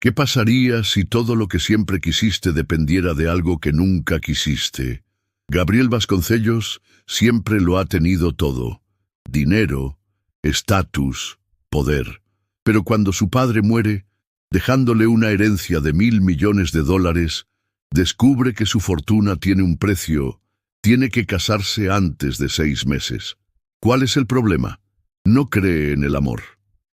¿Qué pasaría si todo lo que siempre quisiste dependiera de algo que nunca quisiste? Gabriel Vasconcellos siempre lo ha tenido todo: dinero, estatus, poder. Pero cuando su padre muere, dejándole una herencia de $1.000 millones, descubre que su fortuna tiene un precio. Tiene que casarse antes de 6 meses. ¿Cuál es el problema? No cree en el amor.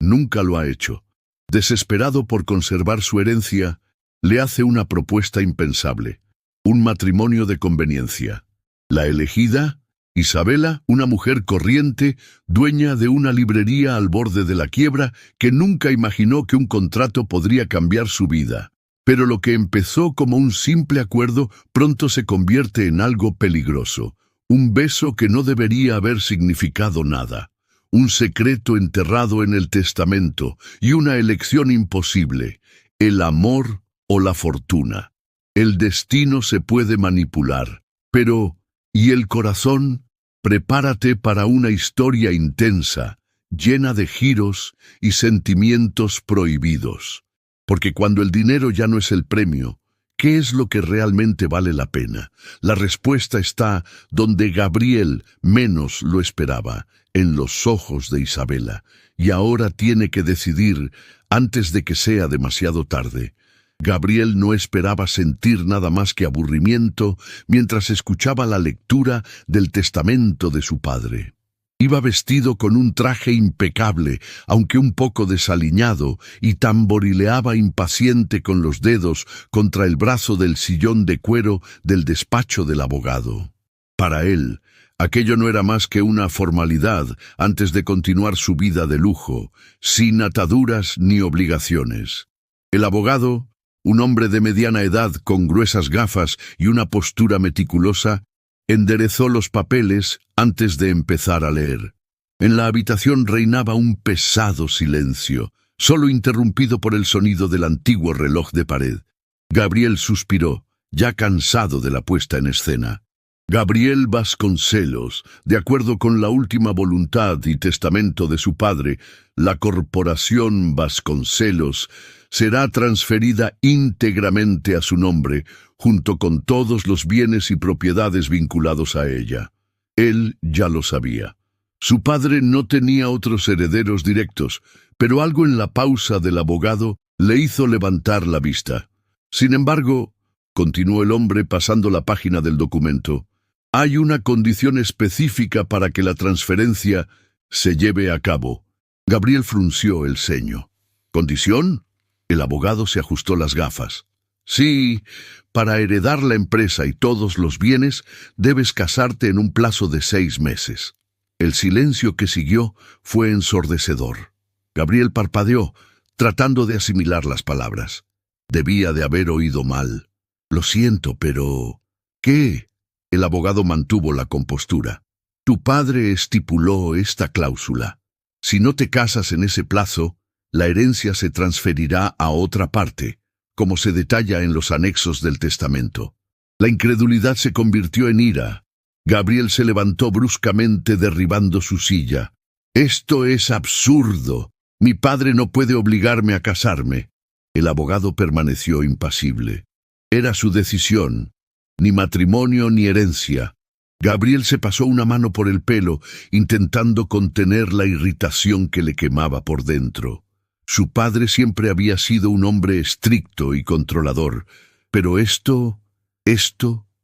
Nunca lo ha hecho. Desesperado por conservar su herencia, le hace una propuesta impensable: un matrimonio de conveniencia. La elegida, Isabela, una mujer corriente, dueña de una librería al borde de la quiebra, que nunca imaginó que un contrato podría cambiar su vida. Pero lo que empezó como un simple acuerdo pronto se convierte en algo peligroso. Un beso que no debería haber significado nada. Un secreto enterrado en el testamento y una elección imposible: el amor o la fortuna. El destino se puede manipular, pero ¿y el corazón? Prepárate para una historia intensa, llena de giros y sentimientos prohibidos. Porque cuando el dinero ya no es el premio, ¿qué es lo que realmente vale la pena? La respuesta está donde Gabriel menos lo esperaba: en los ojos de Isabela. Y ahora tiene que decidir antes de que sea demasiado tarde. Gabriel no esperaba sentir nada más que aburrimiento mientras escuchaba la lectura del testamento de su padre. Iba vestido con un traje impecable, aunque un poco desaliñado, y tamborileaba impaciente con los dedos contra el brazo del sillón de cuero del despacho del abogado. Para él, aquello no era más que una formalidad antes de continuar su vida de lujo, sin ataduras ni obligaciones. El abogado, un hombre de mediana edad con gruesas gafas y una postura meticulosa, enderezó los papeles antes de empezar a leer. En la habitación reinaba un pesado silencio, solo interrumpido por el sonido del antiguo reloj de pared. Gabriel suspiró, ya cansado de la puesta en escena. Gabriel Vasconcellos, de acuerdo con la última voluntad y testamento de su padre, la corporación Vasconcellos será transferida íntegramente a su nombre, junto con todos los bienes y propiedades vinculados a ella. Él ya lo sabía. Su padre no tenía otros herederos directos, pero algo en la pausa del abogado le hizo levantar la vista. Sin embargo, continuó el hombre pasando la página del documento, hay una condición específica para que la transferencia se lleve a cabo. Gabriel frunció el ceño. ¿Condición? El abogado se ajustó las gafas. Sí, para heredar la empresa y todos los bienes, debes casarte en un plazo de 6 meses. El silencio que siguió fue ensordecedor. Gabriel parpadeó, tratando de asimilar las palabras. Debía de haber oído mal. Lo siento, pero... ¿Qué? El abogado mantuvo la compostura. Tu padre estipuló esta cláusula. Si no te casas en ese plazo, la herencia se transferirá a otra parte, como se detalla en los anexos del testamento. La incredulidad se convirtió en ira. Gabriel se levantó bruscamente, derribando su silla. Esto es absurdo. Mi padre no puede obligarme a casarme. El abogado permaneció impasible. Era su decisión. Ni matrimonio ni herencia. Gabriel se pasó una mano por el pelo, intentando contener la irritación que le quemaba por dentro. Su padre siempre había sido un hombre estricto y controlador, pero esto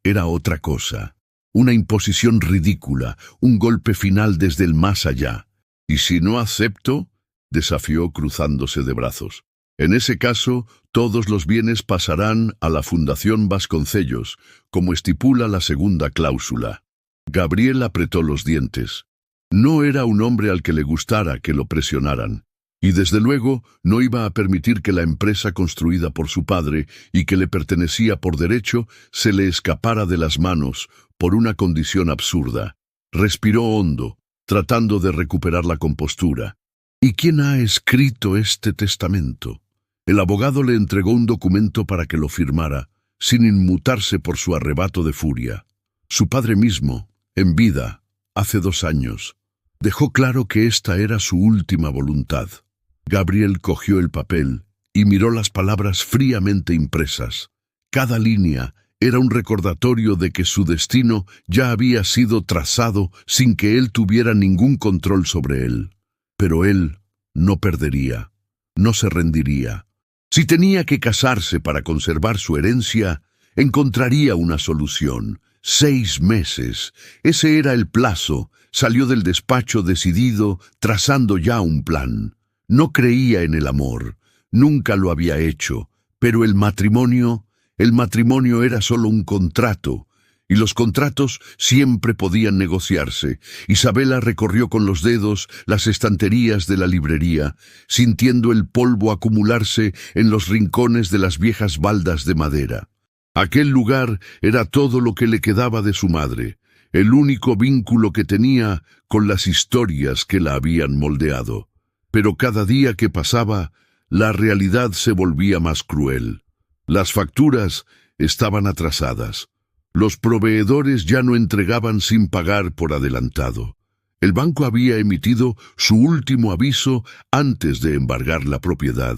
era otra cosa. Una imposición ridícula, un golpe final desde el más allá. ¿Y si no acepto? Desafió cruzándose de brazos. En ese caso, todos los bienes pasarán a la Fundación Vasconcellos, como estipula la segunda cláusula. Gabriel apretó los dientes. No era un hombre al que le gustara que lo presionaran. Y desde luego no iba a permitir que la empresa construida por su padre y que le pertenecía por derecho se le escapara de las manos por una condición absurda. Respiró hondo, tratando de recuperar la compostura. ¿Y quién ha escrito este testamento? El abogado le entregó un documento para que lo firmara, sin inmutarse por su arrebato de furia. Su padre mismo, en vida, hace 2 años, dejó claro que esta era su última voluntad. Gabriel cogió el papel y miró las palabras fríamente impresas. Cada línea era un recordatorio de que su destino ya había sido trazado sin que él tuviera ningún control sobre él. Pero él no perdería, no se rendiría. Si tenía que casarse para conservar su herencia, encontraría una solución. 6 meses. Ese era el plazo. Salió del despacho decidido, trazando ya un plan. No creía en el amor. Nunca lo había hecho. Pero el matrimonio era solo un contrato. Y los contratos siempre podían negociarse. Isabela recorrió con los dedos las estanterías de la librería, sintiendo el polvo acumularse en los rincones de las viejas baldas de madera. Aquel lugar era todo lo que le quedaba de su madre, el único vínculo que tenía con las historias que la habían moldeado. Pero cada día que pasaba, la realidad se volvía más cruel. Las facturas estaban atrasadas. Los proveedores ya no entregaban sin pagar por adelantado. El banco había emitido su último aviso antes de embargar la propiedad.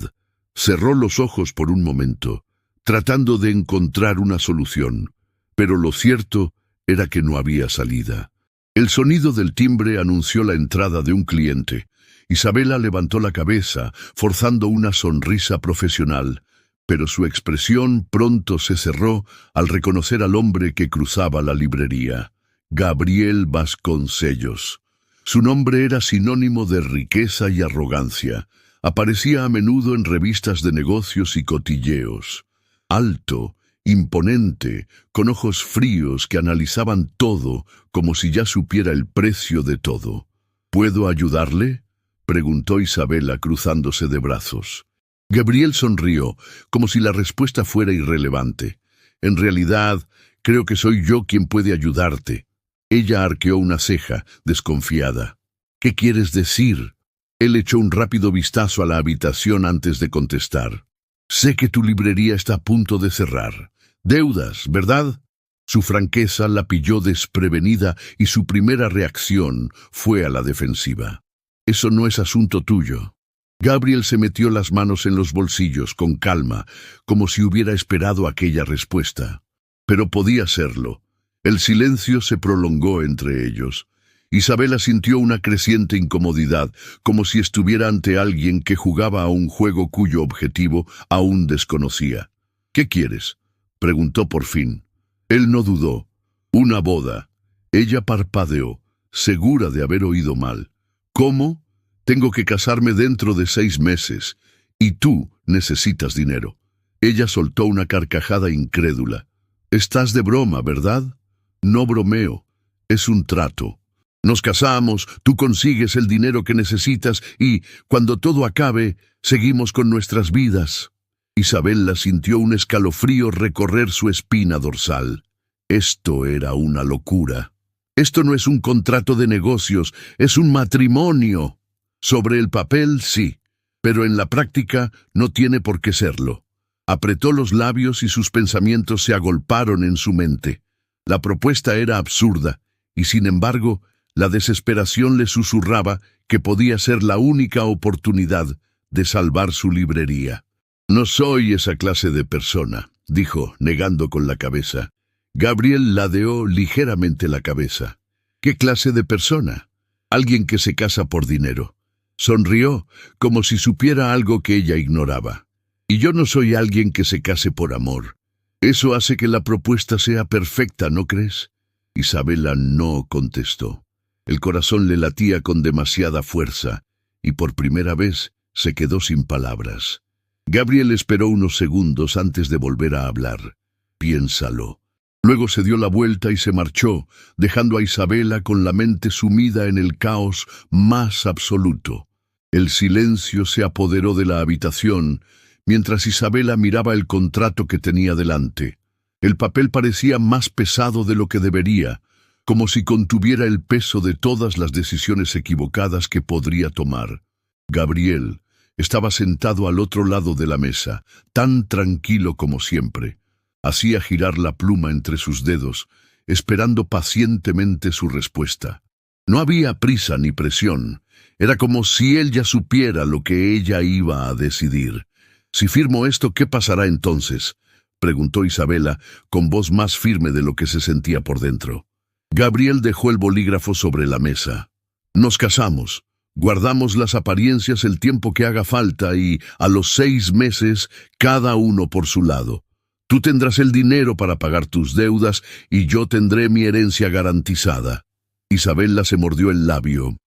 Cerró los ojos por un momento, tratando de encontrar una solución, pero lo cierto era que no había salida. El sonido del timbre anunció la entrada de un cliente. Isabela levantó la cabeza, forzando una sonrisa profesional, pero su expresión pronto se cerró al reconocer al hombre que cruzaba la librería, Gabriel Vasconcellos. Su nombre era sinónimo de riqueza y arrogancia. Aparecía a menudo en revistas de negocios y cotilleos. Alto, imponente, con ojos fríos que analizaban todo como si ya supiera el precio de todo. ¿Puedo ayudarle?, preguntó Isabela cruzándose de brazos. Gabriel sonrió, como si la respuesta fuera irrelevante. En realidad, creo que soy yo quien puede ayudarte. Ella arqueó una ceja, desconfiada. ¿Qué quieres decir? Él echó un rápido vistazo a la habitación antes de contestar. Sé que tu librería está a punto de cerrar. Deudas, ¿verdad? Su franqueza la pilló desprevenida y su primera reacción fue a la defensiva. Eso no es asunto tuyo. Gabriel se metió las manos en los bolsillos con calma, como si hubiera esperado aquella respuesta. Pero podía serlo. El silencio se prolongó entre ellos. Isabela sintió una creciente incomodidad, como si estuviera ante alguien que jugaba a un juego cuyo objetivo aún desconocía. ¿Qué quieres?, preguntó por fin. Él no dudó. Una boda. Ella parpadeó, segura de haber oído mal. ¿Cómo? Tengo que casarme dentro de 6 meses, y tú necesitas dinero. Ella soltó una carcajada incrédula. Estás de broma, ¿verdad? No bromeo. Es un trato. Nos casamos, tú consigues el dinero que necesitas y, cuando todo acabe, seguimos con nuestras vidas. Isabela sintió un escalofrío recorrer su espina dorsal. Esto era una locura. Esto no es un contrato de negocios, es un matrimonio. Sobre el papel, sí, pero en la práctica no tiene por qué serlo. Apretó los labios y sus pensamientos se agolparon en su mente. La propuesta era absurda, y sin embargo, la desesperación le susurraba que podía ser la única oportunidad de salvar su librería. No soy esa clase de persona, dijo, negando con la cabeza. Gabriel ladeó ligeramente la cabeza. ¿Qué clase de persona? Alguien que se casa por dinero. Sonrió, como si supiera algo que ella ignoraba. Y yo no soy alguien que se case por amor. Eso hace que la propuesta sea perfecta, ¿no crees? Isabela no contestó. El corazón le latía con demasiada fuerza, y por primera vez se quedó sin palabras. Gabriel esperó unos segundos antes de volver a hablar. Piénsalo. Luego se dio la vuelta y se marchó, dejando a Isabela con la mente sumida en el caos más absoluto. El silencio se apoderó de la habitación, mientras Isabela miraba el contrato que tenía delante. El papel parecía más pesado de lo que debería, como si contuviera el peso de todas las decisiones equivocadas que podría tomar. Gabriel estaba sentado al otro lado de la mesa, tan tranquilo como siempre. Hacía girar la pluma entre sus dedos, esperando pacientemente su respuesta. No había prisa ni presión. Era como si él ya supiera lo que ella iba a decidir. Si firmo esto, ¿qué pasará entonces?, preguntó Isabela, con voz más firme de lo que se sentía por dentro. Gabriel dejó el bolígrafo sobre la mesa. Nos casamos, guardamos las apariencias el tiempo que haga falta y, a los 6 meses, cada uno por su lado. Tú tendrás el dinero para pagar tus deudas y yo tendré mi herencia garantizada. Isabela se mordió el labio.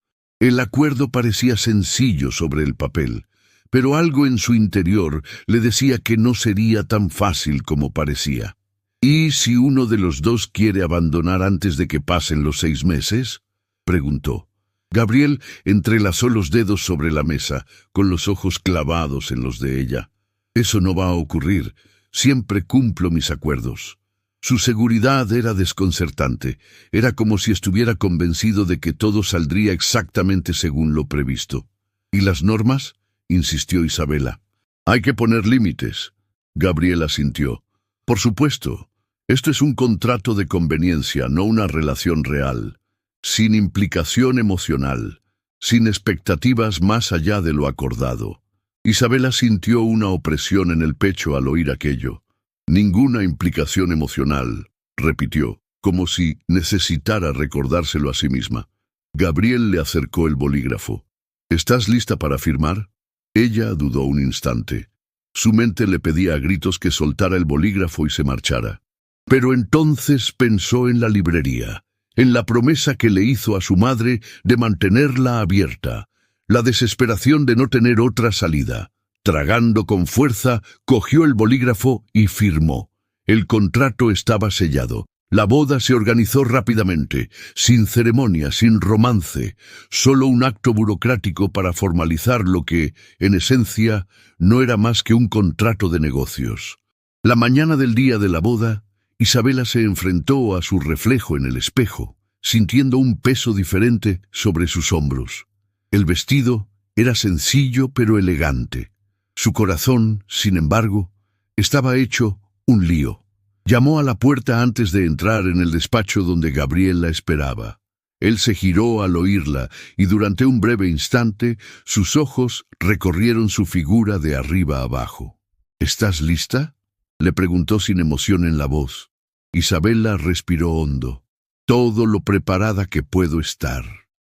El acuerdo parecía sencillo sobre el papel, pero algo en su interior le decía que no sería tan fácil como parecía. ¿Y si uno de los dos quiere abandonar antes de que pasen los 6 meses? Preguntó. Gabriel entrelazó los dedos sobre la mesa, con los ojos clavados en los de ella. Eso no va a ocurrir. Siempre cumplo mis acuerdos. Su seguridad era desconcertante. Era como si estuviera convencido de que todo saldría exactamente según lo previsto. ¿Y las normas?, insistió Isabela. Hay que poner límites. Gabriel asintió. Por supuesto. Esto es un contrato de conveniencia, no una relación real. Sin implicación emocional. Sin expectativas más allá de lo acordado. Isabela sintió una opresión en el pecho al oír aquello. Ninguna implicación emocional, repitió, como si necesitara recordárselo a sí misma. Gabriel le acercó el bolígrafo. ¿Estás lista para firmar? Ella dudó un instante. Su mente le pedía a gritos que soltara el bolígrafo y se marchara. Pero entonces pensó en la librería, en la promesa que le hizo a su madre de mantenerla abierta, la desesperación de no tener otra salida. Tragando con fuerza, cogió el bolígrafo y firmó. El contrato estaba sellado. La boda se organizó rápidamente, sin ceremonia, sin romance, solo un acto burocrático para formalizar lo que, en esencia, no era más que un contrato de negocios. La mañana del día de la boda, Isabela se enfrentó a su reflejo en el espejo, sintiendo un peso diferente sobre sus hombros. El vestido era sencillo pero elegante. Su corazón, sin embargo, estaba hecho un lío. Llamó a la puerta antes de entrar en el despacho donde Gabriel la esperaba. Él se giró al oírla y durante un breve instante sus ojos recorrieron su figura de arriba abajo. ¿Estás lista?, le preguntó sin emoción en la voz. Isabela respiró hondo. Todo lo preparada que puedo estar.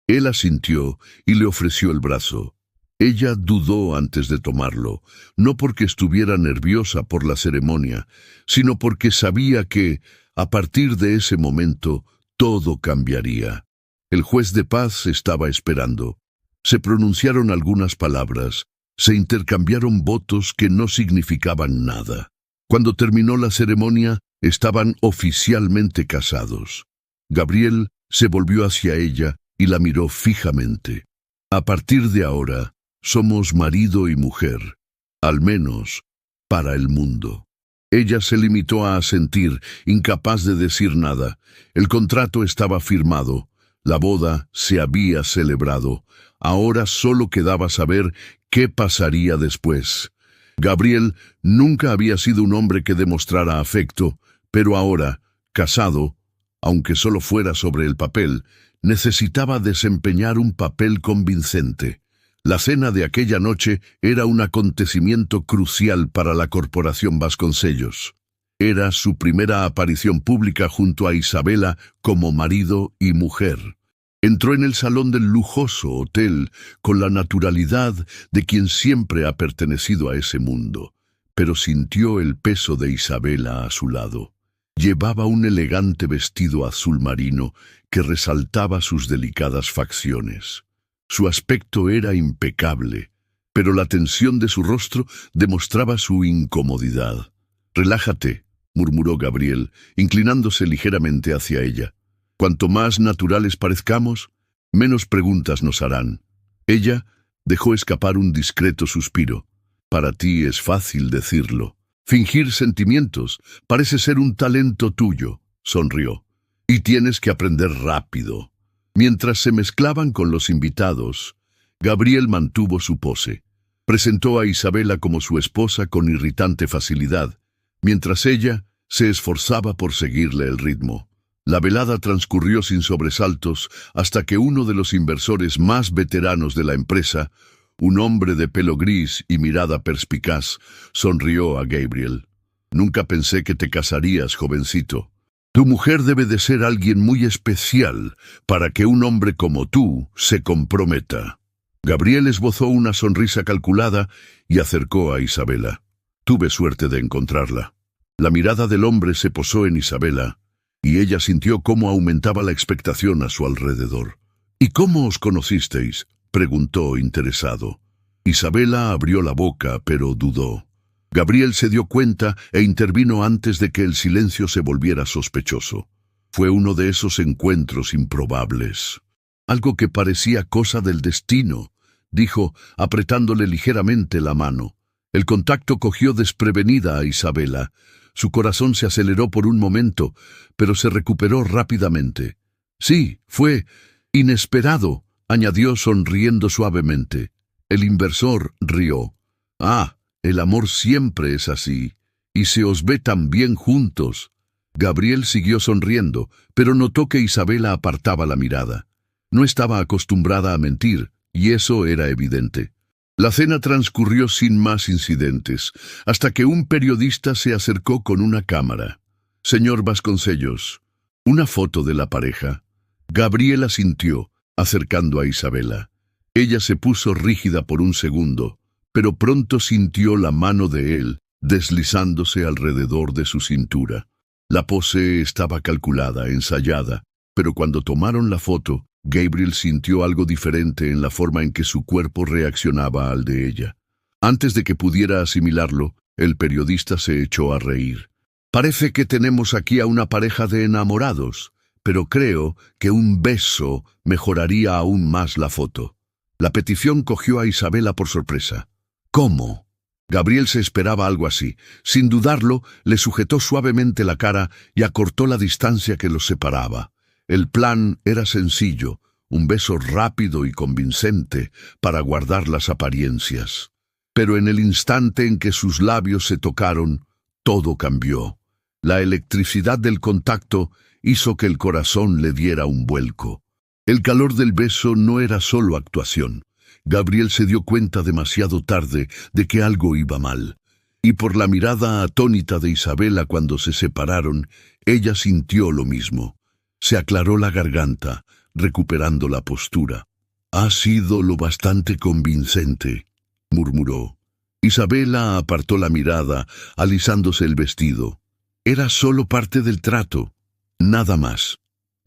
Él asintió y le ofreció el brazo. Ella dudó antes de tomarlo, no porque estuviera nerviosa por la ceremonia, sino porque sabía que, a partir de ese momento, todo cambiaría. El juez de paz estaba esperando. Se pronunciaron algunas palabras, se intercambiaron votos que no significaban nada. Cuando terminó la ceremonia, estaban oficialmente casados. Gabriel se volvió hacia ella y la miró fijamente. A partir de ahora, somos marido y mujer, al menos para el mundo. Ella se limitó a asentir, incapaz de decir nada. El contrato estaba firmado, la boda se había celebrado. Ahora solo quedaba saber qué pasaría después. Gabriel nunca había sido un hombre que demostrara afecto, pero ahora, casado, aunque solo fuera sobre el papel, necesitaba desempeñar un papel convincente. La cena de aquella noche era un acontecimiento crucial para la corporación Vasconcellos. Era su primera aparición pública junto a Isabela como marido y mujer. Entró en el salón del lujoso hotel con la naturalidad de quien siempre ha pertenecido a ese mundo, pero sintió el peso de Isabela a su lado. Llevaba un elegante vestido azul marino que resaltaba sus delicadas facciones. Su aspecto era impecable, pero la tensión de su rostro demostraba su incomodidad. «Relájate», murmuró Gabriel, inclinándose ligeramente hacia ella. «Cuanto más naturales parezcamos, menos preguntas nos harán». Ella dejó escapar un discreto suspiro. «Para ti es fácil decirlo. Fingir sentimientos parece ser un talento tuyo», sonrió. «Y tienes que aprender rápido». Mientras se mezclaban con los invitados, Gabriel mantuvo su pose. Presentó a Isabela como su esposa con irritante facilidad, mientras ella se esforzaba por seguirle el ritmo. La velada transcurrió sin sobresaltos hasta que uno de los inversores más veteranos de la empresa, un hombre de pelo gris y mirada perspicaz, sonrió a Gabriel. Nunca pensé que te casarías, jovencito. Tu mujer debe de ser alguien muy especial para que un hombre como tú se comprometa. Gabriel esbozó una sonrisa calculada y acercó a Isabela. Tuve suerte de encontrarla. La mirada del hombre se posó en Isabela, y ella sintió cómo aumentaba la expectación a su alrededor. ¿Y cómo os conocisteis?, preguntó interesado. Isabela abrió la boca, pero dudó. Gabriel se dio cuenta e intervino antes de que el silencio se volviera sospechoso. Fue uno de esos encuentros improbables. Algo que parecía cosa del destino, dijo, apretándole ligeramente la mano. El contacto cogió desprevenida a Isabela. Su corazón se aceleró por un momento, pero se recuperó rápidamente. Sí, fue inesperado, añadió sonriendo suavemente. El inversor rió. Ah, el amor siempre es así, y se os ve tan bien juntos. Gabriel siguió sonriendo, pero notó que Isabela apartaba la mirada. No estaba acostumbrada a mentir, y eso era evidente. La cena transcurrió sin más incidentes, hasta que un periodista se acercó con una cámara. Señor Vasconcellos, ¿una foto de la pareja? Gabriel asintió, acercando a Isabela. Ella se puso rígida por un segundo, pero pronto sintió la mano de él deslizándose alrededor de su cintura. La pose estaba calculada, ensayada, pero cuando tomaron la foto, Gabriel sintió algo diferente en la forma en que su cuerpo reaccionaba al de ella. Antes de que pudiera asimilarlo, el periodista se echó a reír. Parece que tenemos aquí a una pareja de enamorados, pero creo que un beso mejoraría aún más la foto. La petición cogió a Isabela por sorpresa. ¿Cómo? Gabriel se esperaba algo así. Sin dudarlo, le sujetó suavemente la cara y acortó la distancia que los separaba. El plan era sencillo, un beso rápido y convincente para guardar las apariencias. Pero en el instante en que sus labios se tocaron, todo cambió. La electricidad del contacto hizo que el corazón le diera un vuelco. El calor del beso no era solo actuación. Gabriel se dio cuenta demasiado tarde de que algo iba mal. Y por la mirada atónita de Isabela cuando se separaron, ella sintió lo mismo. Se aclaró la garganta, recuperando la postura. «Ha sido lo bastante convincente», murmuró. Isabela apartó la mirada, alisándose el vestido. Era solo parte del trato, nada más.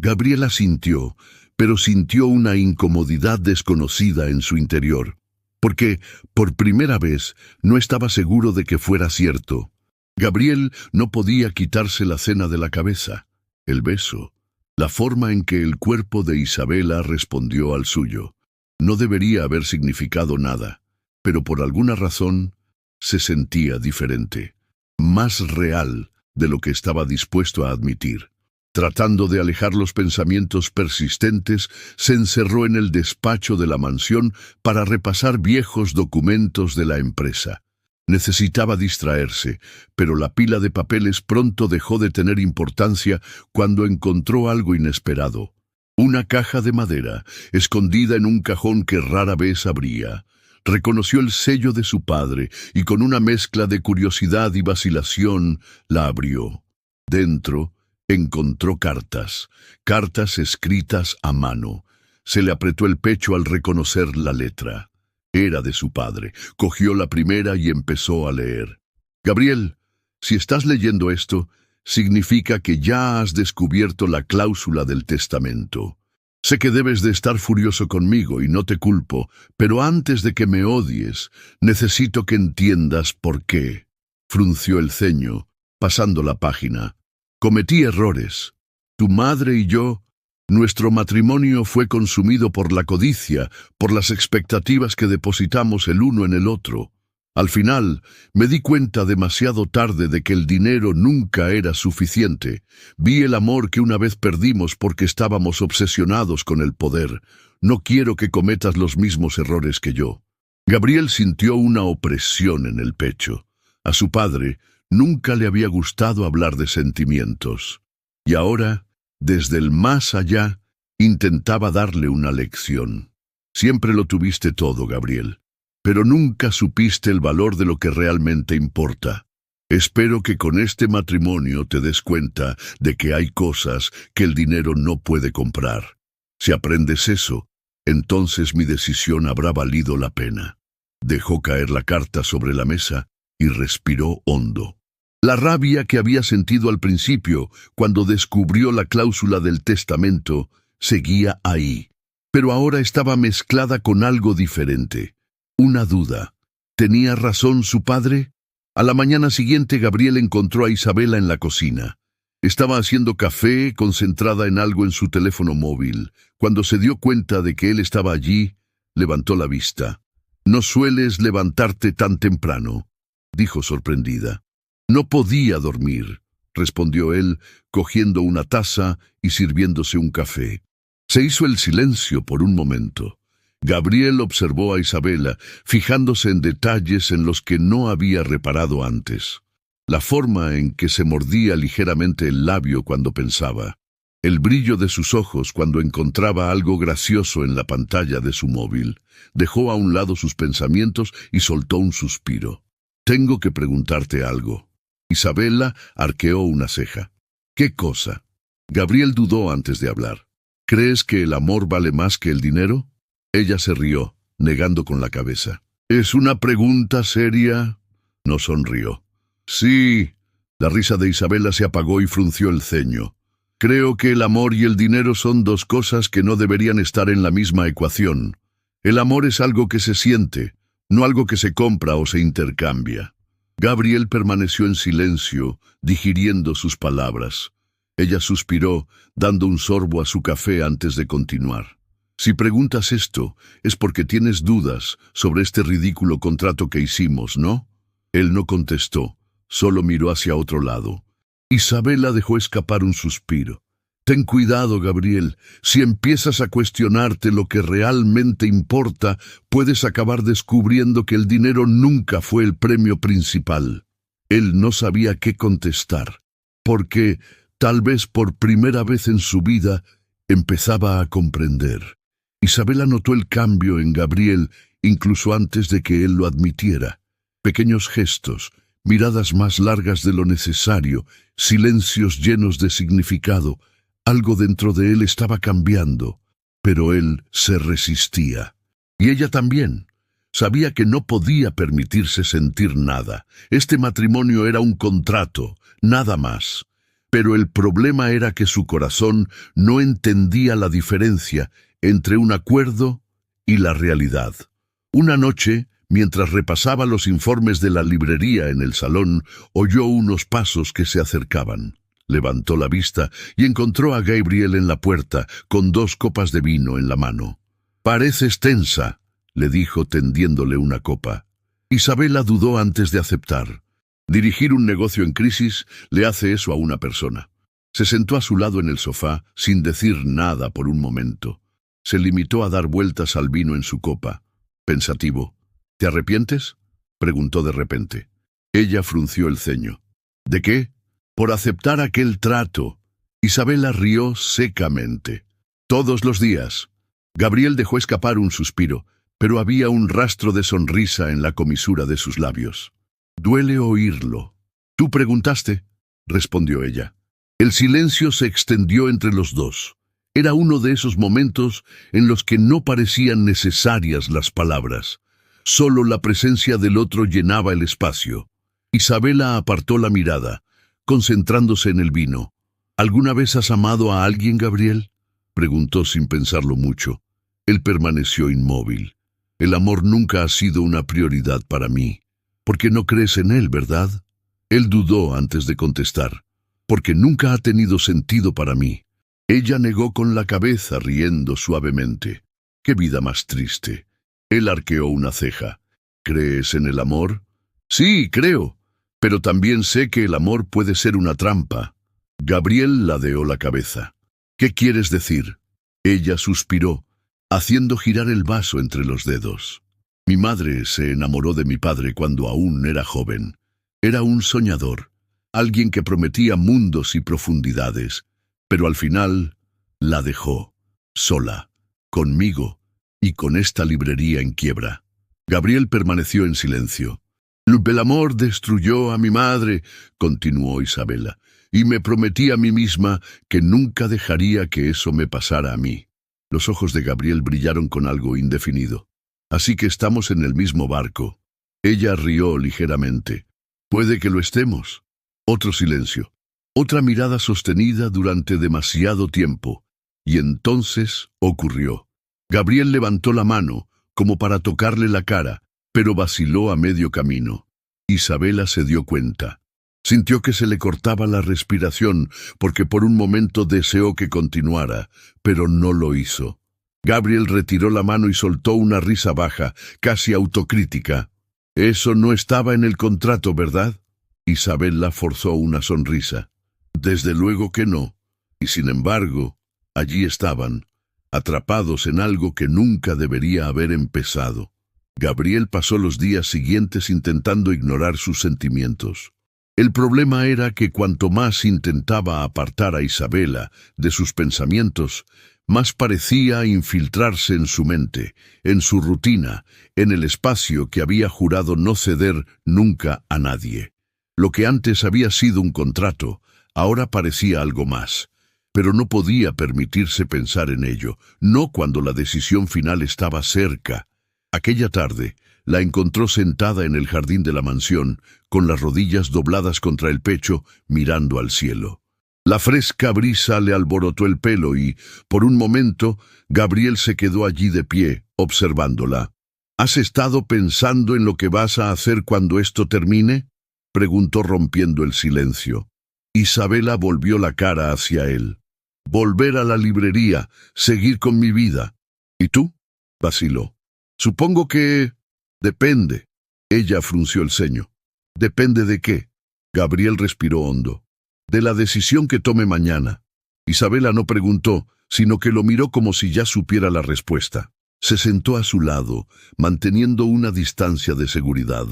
Gabriela sintió, pero sintió una incomodidad desconocida en su interior, porque, por primera vez, no estaba seguro de que fuera cierto. Gabriel no podía quitarse la cena de la cabeza, el beso, la forma en que el cuerpo de Isabela respondió al suyo. No debería haber significado nada, pero por alguna razón se sentía diferente, más real de lo que estaba dispuesto a admitir. Tratando de alejar los pensamientos persistentes, se encerró en el despacho de la mansión para repasar viejos documentos de la empresa. Necesitaba distraerse, pero la pila de papeles pronto dejó de tener importancia cuando encontró algo inesperado. Una caja de madera, escondida en un cajón que rara vez abría. Reconoció el sello de su padre y con una mezcla de curiosidad y vacilación la abrió. Dentro encontró cartas escritas a mano. Se le apretó el pecho al reconocer la letra. Era de su padre. Cogió la primera y empezó a leer. Gabriel, si estás leyendo esto, significa que ya has descubierto la cláusula del testamento. Sé que debes de estar furioso conmigo y no te culpo, pero antes de que me odies, necesito que entiendas por qué. Frunció el ceño, pasando la página. Cometí errores. Tu madre y yo, nuestro matrimonio fue consumido por la codicia, por las expectativas que depositamos el uno en el otro. Al final, me di cuenta demasiado tarde de que el dinero nunca era suficiente. Vi el amor que una vez perdimos porque estábamos obsesionados con el poder. No quiero que cometas los mismos errores que yo. Gabriel sintió una opresión en el pecho. A su padre nunca le había gustado hablar de sentimientos. Y ahora, desde el más allá, intentaba darle una lección. Siempre lo tuviste todo, Gabriel. pero nunca supiste el valor de lo que realmente importa. Espero que con este matrimonio te des cuenta de que hay cosas que el dinero no puede comprar. Si aprendes eso, entonces mi decisión habrá valido la pena. Dejó caer la carta sobre la mesa y respiró hondo. La rabia que había sentido al principio, cuando descubrió la cláusula del testamento, seguía ahí. Pero ahora estaba mezclada con algo diferente. Una duda. ¿Tenía razón su padre? A la mañana siguiente, Gabriel encontró a Isabela en la cocina. Estaba haciendo café, concentrada en algo en su teléfono móvil. Cuando se dio cuenta de que él estaba allí, levantó la vista. «¿No sueles levantarte tan temprano?», dijo sorprendida. «No podía dormir», respondió él, cogiendo una taza y sirviéndose un café. Se hizo el silencio por un momento. Gabriel observó a Isabela, fijándose en detalles en los que no había reparado antes. La forma en que se mordía ligeramente el labio cuando pensaba. El brillo de sus ojos cuando encontraba algo gracioso en la pantalla de su móvil. Dejó a un lado sus pensamientos y soltó un suspiro. «Tengo que preguntarte algo». Isabela arqueó una ceja. «¿Qué cosa?». Gabriel dudó antes de hablar. «¿Crees que el amor vale más que el dinero?». Ella se rió, negando con la cabeza. «¿Es una pregunta seria?». No sonrió. «Sí». La risa de Isabela se apagó y frunció el ceño. «Creo que el amor y el dinero son dos cosas que no deberían estar en la misma ecuación. El amor es algo que se siente, no algo que se compra o se intercambia». Gabriel permaneció en silencio, digiriendo sus palabras. Ella suspiró, dando un sorbo a su café antes de continuar. «Si preguntas esto, es porque tienes dudas sobre este ridículo contrato que hicimos, ¿no?». Él no contestó, solo miró hacia otro lado. Isabela dejó escapar un suspiro. «Ten cuidado, Gabriel. Si empiezas a cuestionarte lo que realmente importa, puedes acabar descubriendo que el dinero nunca fue el premio principal». Él no sabía qué contestar, porque, tal vez por primera vez en su vida, empezaba a comprender. Isabela notó el cambio en Gabriel incluso antes de que él lo admitiera. Pequeños gestos, miradas más largas de lo necesario, silencios llenos de significado. Algo dentro de él estaba cambiando, pero él se resistía. Y ella también. Sabía que no podía permitirse sentir nada. Este matrimonio era un contrato, nada más. Pero el problema era que su corazón no entendía la diferencia entre un acuerdo y la realidad. Una noche, mientras repasaba los informes de la librería en el salón, oyó unos pasos que se acercaban. Levantó la vista y encontró a Gabriel en la puerta, con 2 copas de vino en la mano. «Pareces tensa», le dijo tendiéndole una copa. Isabela dudó antes de aceptar. Dirigir un negocio en crisis le hace eso a una persona. Se sentó a su lado en el sofá, sin decir nada por un momento. Se limitó a dar vueltas al vino en su copa. Pensativo. «¿Te arrepientes?», preguntó de repente. Ella frunció el ceño. «¿De qué?». «Por aceptar aquel trato». Isabela rió secamente. «Todos los días». Gabriel dejó escapar un suspiro, pero había un rastro de sonrisa en la comisura de sus labios. «Duele oírlo». «Tú preguntaste», respondió ella. El silencio se extendió entre los dos. Era uno de esos momentos en los que no parecían necesarias las palabras. Solo la presencia del otro llenaba el espacio. Isabela apartó la mirada, concentrándose en el vino. «¿Alguna vez has amado a alguien, Gabriel?», preguntó sin pensarlo mucho. Él permaneció inmóvil. «El amor nunca ha sido una prioridad para mí». «Porque no crees en él, ¿verdad?». Él dudó antes de contestar. «Porque nunca ha tenido sentido para mí». Ella negó con la cabeza, riendo suavemente. «Qué vida más triste». Él arqueó una ceja. «¿Crees en el amor?». «Sí, creo. Pero también sé que el amor puede ser una trampa». Gabriel ladeó la cabeza. «¿Qué quieres decir?». Ella suspiró, haciendo girar el vaso entre los dedos. «Mi madre se enamoró de mi padre cuando aún era joven. Era un soñador, alguien que prometía mundos y profundidades, pero al final la dejó, sola, conmigo y con esta librería en quiebra». Gabriel permaneció en silencio. El amor destruyó a mi madre, continuó Isabela, y me prometí a mí misma que nunca dejaría que eso me pasara a mí. Los ojos de Gabriel brillaron con algo indefinido. Así que estamos en el mismo barco. Ella rió ligeramente. Puede que lo estemos. Otro silencio. Otra mirada sostenida durante demasiado tiempo. Y entonces ocurrió. Gabriel levantó la mano, como para tocarle la cara, pero vaciló a medio camino. Isabela se dio cuenta. Sintió que se le cortaba la respiración, porque por un momento deseó que continuara, pero no lo hizo. Gabriel retiró la mano y soltó una risa baja, casi autocrítica. Eso no estaba en el contrato, ¿verdad? Isabela forzó una sonrisa. Desde luego que no. Y sin embargo, allí estaban, atrapados en algo que nunca debería haber empezado. Gabriel pasó los días siguientes intentando ignorar sus sentimientos. El problema era que cuanto más intentaba apartar a Isabela de sus pensamientos, más parecía infiltrarse en su mente, en su rutina, en el espacio que había jurado no ceder nunca a nadie. Lo que antes había sido un contrato, ahora parecía algo más. Pero no podía permitirse pensar en ello, no cuando la decisión final estaba cerca. Aquella tarde, la encontró sentada en el jardín de la mansión, con las rodillas dobladas contra el pecho, mirando al cielo. La fresca brisa le alborotó el pelo y, por un momento, Gabriel se quedó allí de pie, observándola. ¿Has estado pensando en lo que vas a hacer cuando esto termine?, preguntó rompiendo el silencio. Isabela volvió la cara hacia él. Volver a la librería, seguir con mi vida. ¿Y tú?, vaciló. Supongo que... Depende. Ella frunció el ceño. ¿Depende de qué? Gabriel respiró hondo. De la decisión que tome mañana. Isabela no preguntó, sino que lo miró como si ya supiera la respuesta. Se sentó a su lado, manteniendo una distancia de seguridad.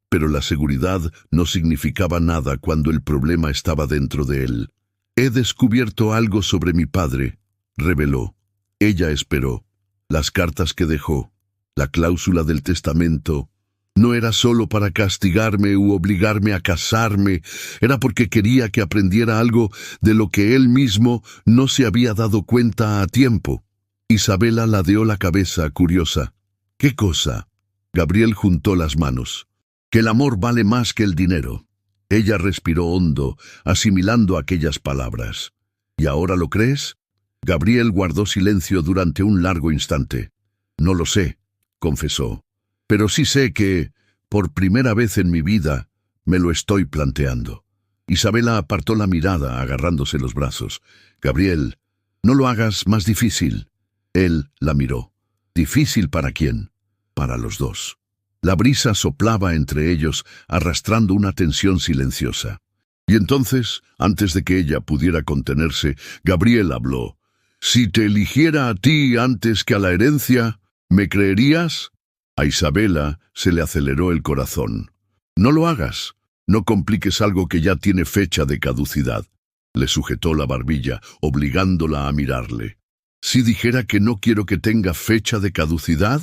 Pero la seguridad no significaba nada cuando el problema estaba dentro de él. He descubierto algo sobre mi padre, reveló. Ella esperó. Las cartas que dejó. La cláusula del testamento no era solo para castigarme u obligarme a casarme, era porque quería que aprendiera algo de lo que él mismo no se había dado cuenta a tiempo. Isabela ladeó la cabeza, curiosa. ¿Qué cosa? Gabriel juntó las manos. Que el amor vale más que el dinero. Ella respiró hondo, asimilando aquellas palabras. ¿Y ahora lo crees? Gabriel guardó silencio durante un largo instante. No lo sé, confesó. Pero sí sé que, por primera vez en mi vida, me lo estoy planteando. Isabela apartó la mirada, agarrándose los brazos. Gabriel, no lo hagas más difícil. Él la miró. ¿Difícil para quién? Para los dos. La brisa soplaba entre ellos, arrastrando una tensión silenciosa. Y entonces, antes de que ella pudiera contenerse, Gabriel habló. Si te eligiera a ti antes que a la herencia, ¿me creerías? A Isabela se le aceleró el corazón. No lo hagas. No compliques algo que ya tiene fecha de caducidad. Le sujetó la barbilla, obligándola a mirarle. ¿Si dijera que no quiero que tenga fecha de caducidad?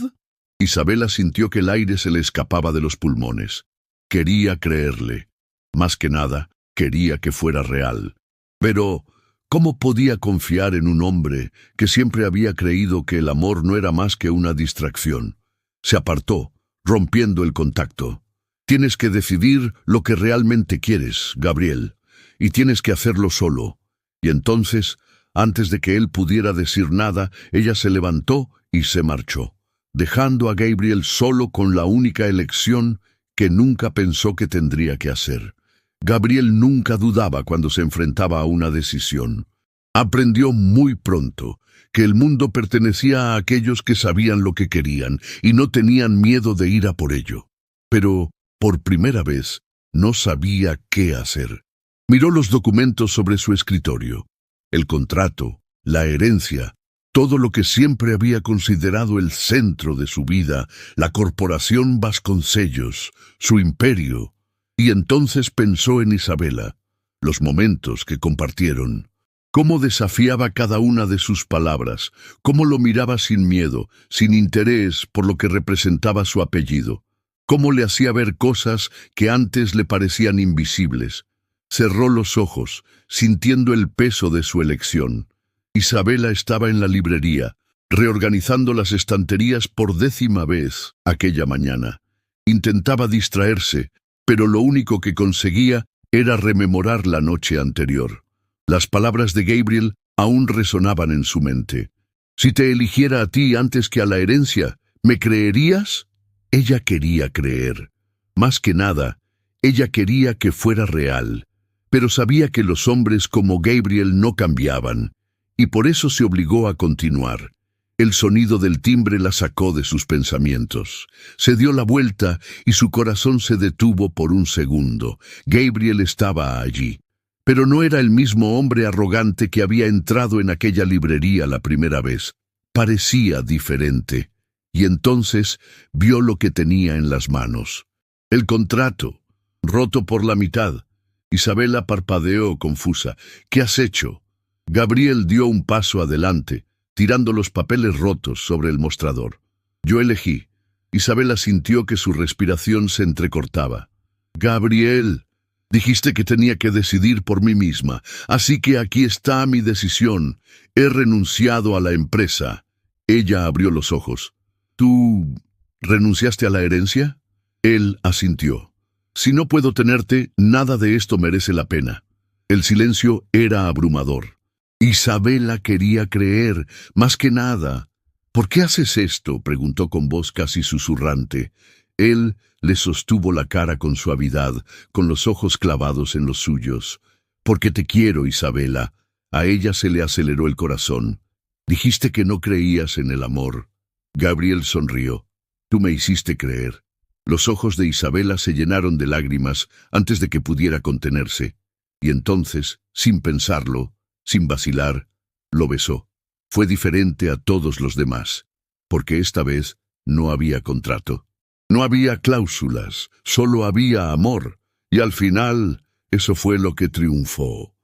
Isabela sintió que el aire se le escapaba de los pulmones. Quería creerle. Más que nada, quería que fuera real. Pero, ¿cómo podía confiar en un hombre que siempre había creído que el amor no era más que una distracción? Se apartó, rompiendo el contacto. Tienes que decidir lo que realmente quieres, Gabriel, y tienes que hacerlo solo. Y entonces, antes de que él pudiera decir nada, ella se levantó y se marchó, dejando a Gabriel solo con la única elección que nunca pensó que tendría que hacer. Gabriel nunca dudaba cuando se enfrentaba a una decisión. Aprendió muy pronto que el mundo pertenecía a aquellos que sabían lo que querían y no tenían miedo de ir a por ello. Pero, por primera vez, no sabía qué hacer. Miró los documentos sobre su escritorio. El contrato, la herencia, todo lo que siempre había considerado el centro de su vida, la corporación Vasconcellos, su imperio. Y entonces pensó en Isabela, los momentos que compartieron. Cómo desafiaba cada una de sus palabras, cómo lo miraba sin miedo, sin interés por lo que representaba su apellido, cómo le hacía ver cosas que antes le parecían invisibles. Cerró los ojos, sintiendo el peso de su elección. Isabela estaba en la librería, reorganizando las estanterías por 10ª vez aquella mañana. Intentaba distraerse, pero lo único que conseguía era rememorar la noche anterior. Las palabras de Gabriel aún resonaban en su mente. «Si te eligiera a ti antes que a la herencia, ¿me creerías?» Ella quería creer. Más que nada, ella quería que fuera real. Pero sabía que los hombres como Gabriel no cambiaban, y por eso se obligó a continuar. El sonido del timbre la sacó de sus pensamientos. Se dio la vuelta y su corazón se detuvo por un segundo. Gabriel estaba allí. Pero no era el mismo hombre arrogante que había entrado en aquella librería la primera vez. Parecía diferente. Y entonces vio lo que tenía en las manos. El contrato, roto por la mitad. Isabela parpadeó confusa. «¿Qué has hecho?» Gabriel dio un paso adelante, tirando los papeles rotos sobre el mostrador. «Yo elegí». Isabela sintió que su respiración se entrecortaba. «Gabriel, dijiste que tenía que decidir por mí misma, así que aquí está mi decisión. He renunciado a la empresa». Ella abrió los ojos. «¿Tú renunciaste a la herencia?» Él asintió. «Si no puedo tenerte, nada de esto merece la pena». El silencio era abrumador. Isabela quería creer, más que nada. «¿Por qué haces esto?», preguntó con voz casi susurrante. Él le sostuvo la cara con suavidad, con los ojos clavados en los suyos. «Porque te quiero, Isabela». A ella se le aceleró el corazón. «Dijiste que no creías en el amor». Gabriel sonrió. «Tú me hiciste creer». Los ojos de Isabela se llenaron de lágrimas antes de que pudiera contenerse. Y entonces, sin pensarlo, sin vacilar, lo besó. Fue diferente a todos los demás, porque esta vez no había contrato. No había cláusulas, solo había amor, y al final eso fue lo que triunfó.